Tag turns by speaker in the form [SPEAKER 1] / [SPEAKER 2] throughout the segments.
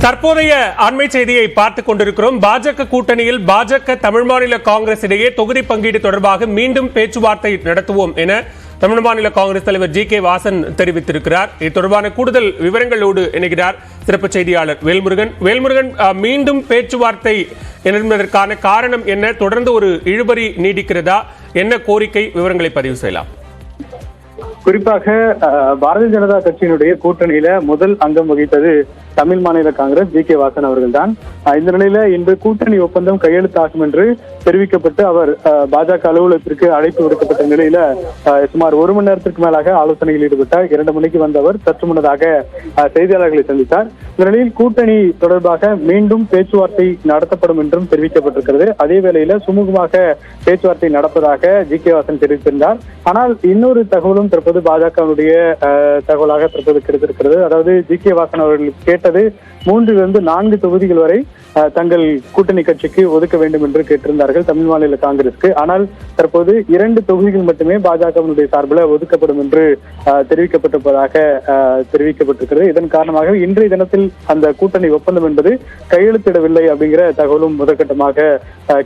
[SPEAKER 1] தற்போதைய அண்மை செய்தியை பார்த்துக் கொண்டிருக்கிறோம். பாஜக கூட்டணியில் பாஜக தமிழ் மாநில காங்கிரஸ் இடையே தொகுதி பங்கீடு தொடர்பாக மீண்டும் பேச்சுவார்த்தை நடத்துவோம் என தமிழ் மாநில காங்கிரஸ் தலைவர் ஜி.கே. வாசன் தெரிவித்திருக்கிறார். இது தொடர்பான கூடுதல் விவரங்களோடு இணைகிறார் சிறப்பு செய்தியாளர் வேல்முருகன். வேல்முருகன், மீண்டும் பேச்சுவார்த்தை என்பதற்கான காரணம் என்ன? தொடர்ந்து ஒரு இழுபறி நீடிக்கிறதா? என்ன கோரிக்கை? விவரங்களை பதிவு செய்யலாம்.
[SPEAKER 2] குறிப்பாக பாரதிய ஜனதா கட்சியினுடைய கூட்டணியில முதல் அங்கம் வகித்தது தமிழ் மாநில காங்கிரஸ் ஜி.கே. வாசன் அவர்கள் தான். இந்த நிலையில இன்று கூட்டணி ஒப்பந்தம் கையெழுத்தாகும் என்று தெரிவிக்கப்பட்டு அவர் பாஜக அலுவலகத்திற்கு அழைப்பு விடுக்கப்பட்ட நிலையில சுமார் ஒரு மணி நேரத்திற்கு மேலாக ஆலோசனையில் ஈடுபட்டார். 2 மணிக்கு வந்த அவர் சற்று முன்னதாக செய்தியாளர்களை சந்தித்தார். இந்த நிலையில் கூட்டணி தொடர்பாக மீண்டும் பேச்சுவார்த்தை நடத்தப்படும் என்றும் தெரிவிக்கப்பட்டிருக்கிறது. அதே வேளையில சுமூகமாக பேச்சுவார்த்தை நடப்பதாக ஜி.கே. வாசன் தெரிவித்திருந்தார். ஆனால் இன்னொரு தகவலும் தற்போது பாஜகவுடைய தகவலாக தற்போது கிடைத்திருக்கிறது. அதாவது ஜி.கே. வாசன் அவர்கள் கேட்டது 3 to 4 தொகுதிகள் வரை தங்கள் கூட்டணி கட்சிக்கு ஒதுக்க வேண்டும் என்று கேட்டிருந்தார்கள் தமிழ் மாநில காங்கிரஸ்க்கு. ஆனால் தற்போது 2 தொகுதிகள் மட்டுமே பாஜகவினுடைய சார்பில் ஒதுக்கப்படும் என்று தெரிவிக்கப்பட்டிருப்பதாக தெரிவிக்கப்பட்டிருக்கிறது. இதன் காரணமாக இன்றைய தினத்தில் அந்த கூட்டணி ஒப்பந்தம் என்பது கையெழுத்திடவில்லை அப்படிங்கிற தகவலும் முதற்கட்டமாக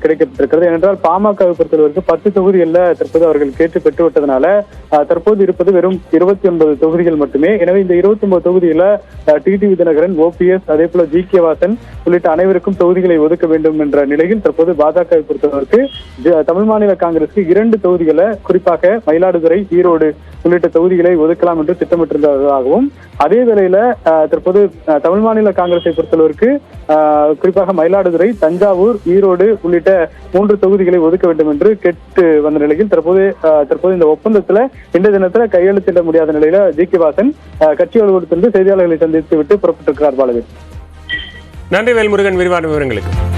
[SPEAKER 2] கிடைக்கப்பட்டிருக்கிறது. ஏனென்றால் பாமகவை பொறுத்தவரைக்கும் 10 தொகுதிகளில் தற்போது அவர்கள் கேட்டு பெற்றுவிட்டதனால தற்போது இருப்பது வெறும் 29 தொகுதிகள் மட்டுமே. எனவே இந்த 29 தொகுதியில டிடிவி தினகரன், ஓபிஎஸ், அதே போல ஜி.கே. வாசன் உள்ளிட்ட அனைவருக்கும் தொகுதிகளை ஒதுக்க வேண்டும் என்ற நிலையில் தற்போது பாஜகவை பொறுத்தவருக்கு தமிழ் மாநில காங்கிரசுக்கு 2 தொகுதிகளை, குறிப்பாக மயிலாடுதுறை, ஈரோடு உள்ளிட்ட தொகுதிகளை ஒதுக்கலாம் என்று திட்டமிட்டிருந்ததாகவும், அதே வேளையில தற்போது தமிழ் மாநில காங்கிரஸை பொறுத்தளவிற்கு குறிப்பாக மயிலாடுதுறை, தஞ்சாவூர், ஈரோடு உள்ளிட்ட 3 தொகுதிகளை ஒதுக்க வேண்டும் என்று கேட்டு வந்த நிலையில் தற்போது இந்த ஒப்பந்தத்துல இன்றைய தினத்துல கையெழுத்திட முடியாத நிலையில ஜி.கே. வாசன் கட்சி அலுவலகத்திலிருந்து செய்தியாளர்களை சந்தித்து விட்டு புறப்பட்டிருக்கிறார். பாலவேல்.
[SPEAKER 1] நன்றி வேல்முருகன், விரிவான விவரங்களுக்கு.